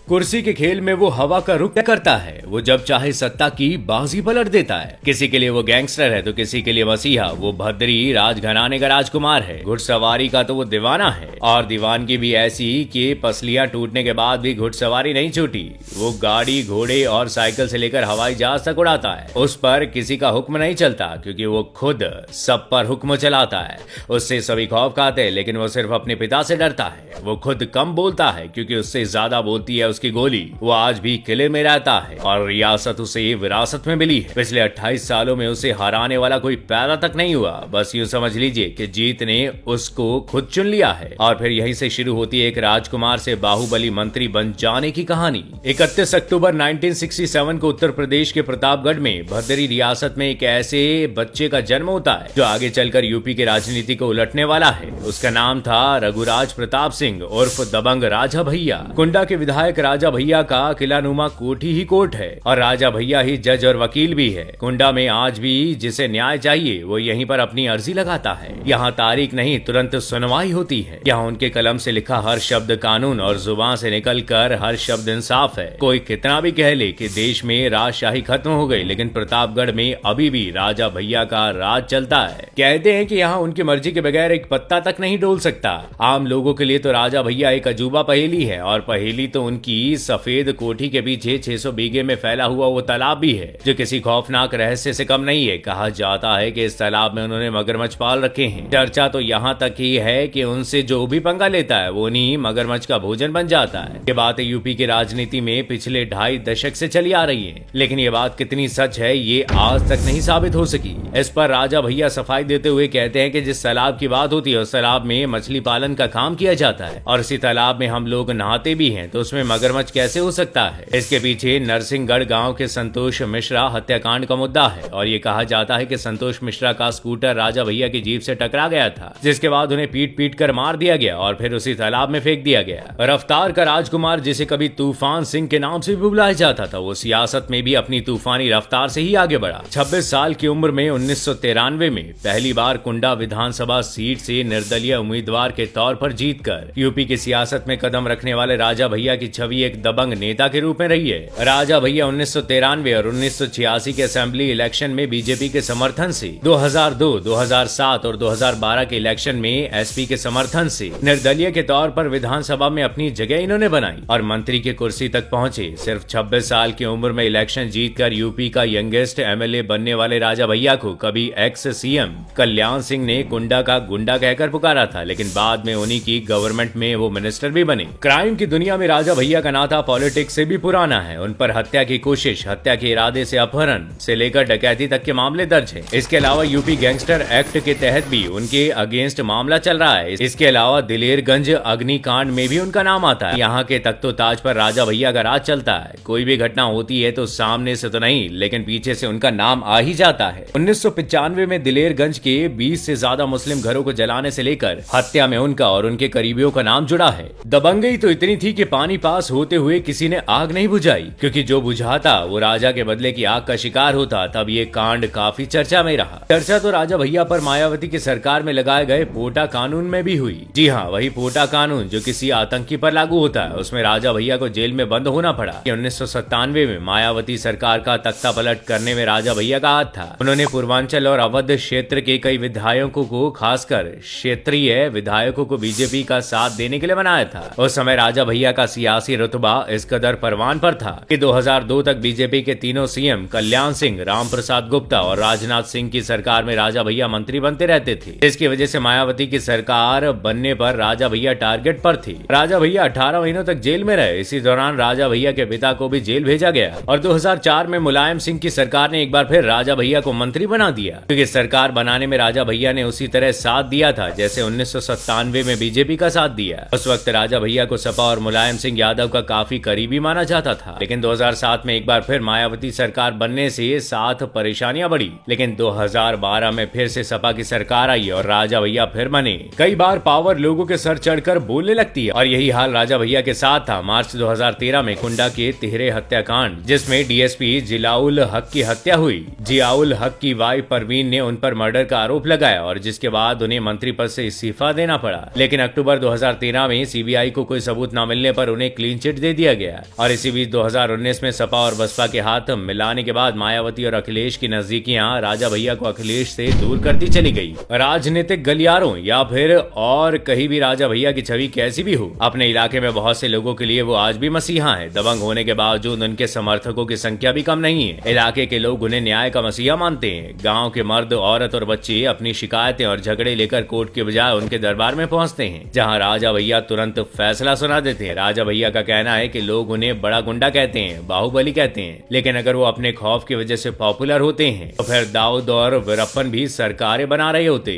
कुर्सी के खेल में वो हवा का रुख करता है। वो जब चाहे सत्ता की बाजी पलट देता है। किसी के लिए वो गैंगस्टर है तो किसी के लिए मसीहा। वो भद्री राजघराने का राजकुमार है। घुड़सवारी का तो वो दीवाना है, और दीवानगी भी ऐसी कि पसलियां टूटने के बाद भी घुड़सवारी नहीं छूटी। वो गाड़ी, घोड़े और साइकिल से लेकर हवाई जहाज तक उड़ाता है। उस पर किसी का हुक्म नहीं चलता, क्योंकि वो खुद सब पर हुक्म चलाता है। उससे सभी खौफ खाते हैं, लेकिन वो सिर्फ अपने पिता से डरता है। वो खुद कम बोलता है, क्योंकि उससे ज्यादा बोलती है उसकी गोली। वो आज भी किले में रहता है और रियासत उसे विरासत में मिली है। पिछले 28 सालों में उसे हराने वाला कोई पैदा तक नहीं हुआ। बस यूं समझ लीजिए कि जीत ने उसको खुद चुन लिया है। और फिर यहीं से शुरू होती है एक राजकुमार से बाहुबली मंत्री बन जाने की कहानी। 31 अक्टूबर 1967 को उत्तर प्रदेश के प्रतापगढ़ में भद्री रियासत में एक ऐसे बच्चे का जन्म होता है जो आगे चलकर यूपी की राजनीति को उलटने वाला है। उसका नाम था रघुराज प्रताप सिंह उर्फ दबंग राजा भैया। कुंडा के विधायक राजा भैया का किलानुमा कोठी ही कोर्ट है, और राजा भैया ही जज और वकील भी है। कुंडा में आज भी जिसे न्याय चाहिए वो यहीं पर अपनी अर्जी लगाता है। यहाँ तारीख नहीं, तुरंत सुनवाई होती है। यहाँ उनके कलम से लिखा हर शब्द कानून और जुबान से निकलकर हर शब्द इंसाफ है। कोई कितना भी कह ले कि देश में राजशाही खत्म हो गई, लेकिन प्रतापगढ़ में अभी भी राजा भैया का राज चलता है। कहते हैं कि यहाँ उनकी मर्जी के बगैर एक पत्ता तक नहीं डोल सकता। आम लोगों के लिए तो राजा भैया एक अजूबा पहेली है, और पहेली तो उनकी सफेद कोठी के पीछे 600 बीघे में फैला हुआ वो तालाब भी है, जो किसी खौफनाक रहस्य से कम नहीं है। कहा जाता है कि इस तालाब में उन्होंने मगरमच्छ पाल रखे हैं। चर्चा तो यहाँ तक ही है कि उनसे जो भी पंगा लेता है वो उन्हीं मगरमच्छ का भोजन बन जाता है। ये बात यूपी की राजनीति में पिछले 2.5 दशक से चली आ रही है, लेकिन ये बात कितनी सच है ये आज तक नहीं साबित हो सकी। इस पर राजा भैया सफाई देते हुए कहते हैं कि जिस तालाब की बात होती है उस तालाब में मछली पालन का काम किया जाता है, और इसी तालाब में हम लोग नहाते भी हैं, तो उसमें मगरमच्छ कैसे हो सकता है। इसके पीछे नरसिंहगढ़ गांव के संतोष मिश्रा हत्याकांड का मुद्दा है, और ये कहा जाता है कि संतोष मिश्रा का स्कूटर राजा भैया की जीप से टकरा गया था, जिसके बाद उन्हें पीट पीट कर मार दिया गया और फिर उसी तालाब में फेंक दिया गया। रफ्तार का राजकुमार, जिसे कभी तूफान सिंह के नाम से भी बुलाया जाता था, वो सियासत में भी अपनी तूफानी रफ्तार से ही आगे बढ़ा। 26 साल की उम्र में 1993 में पहली बार कुंडा विधानसभा सीट से निर्दलीय उम्मीदवार के तौर पर जीतकर यूपी की सियासत में कदम रखने वाले राजा भैया की छवि एक दबंग नेता के रूप में रही है। राजा भैया 1993 और 1986 के असेंबली इलेक्शन में बीजेपी के समर्थन से, 2002, 2007 और 2012 के इलेक्शन में एसपी के समर्थन से निर्दलीय के तौर पर विधानसभा में अपनी जगह इन्होंने बनाई और मंत्री की कुर्सी तक पहुंचे। सिर्फ 26 साल की उम्र में इलेक्शन जीतकर यूपी का यंगेस्ट एमएलए बनने वाले राजा भैया को कभी एक्स सीएम कल्याण सिंह ने कुंडा का गुंडा कहकर पुकारा था, लेकिन बाद में उन्हीं की गवर्नमेंट में वो मिनिस्टर भी बने। क्राइम की दुनिया में राजा भैया का नाता पॉलिटिक्स से भी पुराना है। उन पर हत्या की कोशिश, हत्या के इरादे से अपहरण से लेकर डकैती तक के मामले दर्ज हैं। इसके अलावा यूपी गैंगस्टर एक्ट के तहत भी उनके अगेंस्ट मामला चल रहा है। इसके अलावा दिलेरगंज अग्निकांड में भी उनका नाम आता है। यहाँ के तख्तो ताज पर राजा भैया का राज चलता है। कोई भी घटना होती है तो सामने से तो नहीं, लेकिन पीछे से उनका नाम आ ही जाता है। 1995 में दिलेरगंज के 20 से ज्यादा मुस्लिम घरों को जलाने से लेकर हत्या में उनका और उनके करीबियों का नाम जुड़ा है। दबंगई तो इतनी थी कि पानी पास होते हुए किसी ने आग नहीं बुझाई, क्योंकि जो बुझाता वो राजा के बदले की आग का शिकार होता। तब ये कांड काफी चर्चा में रहा। चर्चा तो राजा भैया पर मायावती की सरकार में लगाए गए पोटा कानून में भी हुई। जी हाँ, वही पोटा कानून जो किसी आतंकी पर लागू होता है। उसमें राजा भैया को जेल में बंद होना पड़ा। 1997 में मायावती सरकार का तख्ता पलट करने में राजा भैया का हाथ था। उन्होंने पूर्वांचल और अवध क्षेत्र के कई विधायकों को, खासकर क्षेत्रीय विधायकों को बीजेपी का साथ देने के लिए बनाया था। उस समय राजा भैया का सियासी रुतबा इस कदर परवान पर था कि 2002 तक बीजेपी के तीनों सीएम कल्याण सिंह, राम प्रसाद गुप्ता और राजनाथ सिंह की सरकार में राजा भैया मंत्री बनते रहते थे। इसकी वजह से मायावती की सरकार बनने पर राजा भैया टारगेट पर थे। राजा भैया 18 महीनों तक जेल में रहे। इसी दौरान राजा भैया के पिता को भी जेल भेजा गया और 2004 में मुलायम सिंह की सरकार ने एक बार फिर राजा भैया को मंत्री बना दिया, क्योंकि सरकार बनाने में राजा भैया ने उसी तरह साथ दिया था जैसे 1997 में बीजेपी का साथ दिया। उस वक्त राजा भैया को सपा और मुलायम सिंह यादव का काफी करीबी माना जाता था, लेकिन 2007 में एक बार फिर मायावती सरकार बनने से साथ परेशानियां बढ़ी। लेकिन 2012 में फिर से सपा की सरकार आई और राजा भैया फिर बने। कई बार पावर लोगों के सर चढ़कर बोलने लगती है, और यही हाल राजा भैया के साथ था। मार्च 2013 में कुंडा के तिहरे हत्याकांड, जिसमें डीएसपी जियाउल हक की हत्या हुई। जियाउल हक की वाइफ परवीन ने उन पर मर्डर का आरोप लगाया और जिसके बाद उन्हें मंत्री पद से इस्तीफा देना पड़ा। लेकिन अक्टूबर 2013 में सीबीआई को कोई सबूत न मिलने पर उन्हें क्लीन क्लीन चिट दे दिया गया। और इसी बीच 2019 में सपा और बसपा के हाथ मिलाने के बाद मायावती और अखिलेश की नजदीकियां राजा भैया को अखिलेश से दूर करती चली गई। राजनीतिक गलियारों या फिर और कहीं भी राजा भैया की छवि कैसी भी हो, अपने इलाके में बहुत से लोगों के लिए वो आज भी मसीहा है। दबंग होने के बावजूद उनके समर्थकों की संख्या भी कम नहीं है। इलाके के लोग उन्हें न्याय का मसीहा मानते हैं। गाँव के मर्द, औरत और बच्चे अपनी शिकायतें और झगड़े लेकर कोर्ट के बजाय उनके दरबार में पहुंचते हैं, जहां राजा भैया तुरंत फैसला सुना देते हैं। राजा भैया का कहना है कि लोग उन्हें बड़ा गुंडा कहते हैं, बाहुबली कहते हैं, लेकिन अगर वो अपने खौफ की वजह से पॉपुलर होते हैं तो फिर दाऊद और वीरप्पन भी सरकारें बना रहे होते।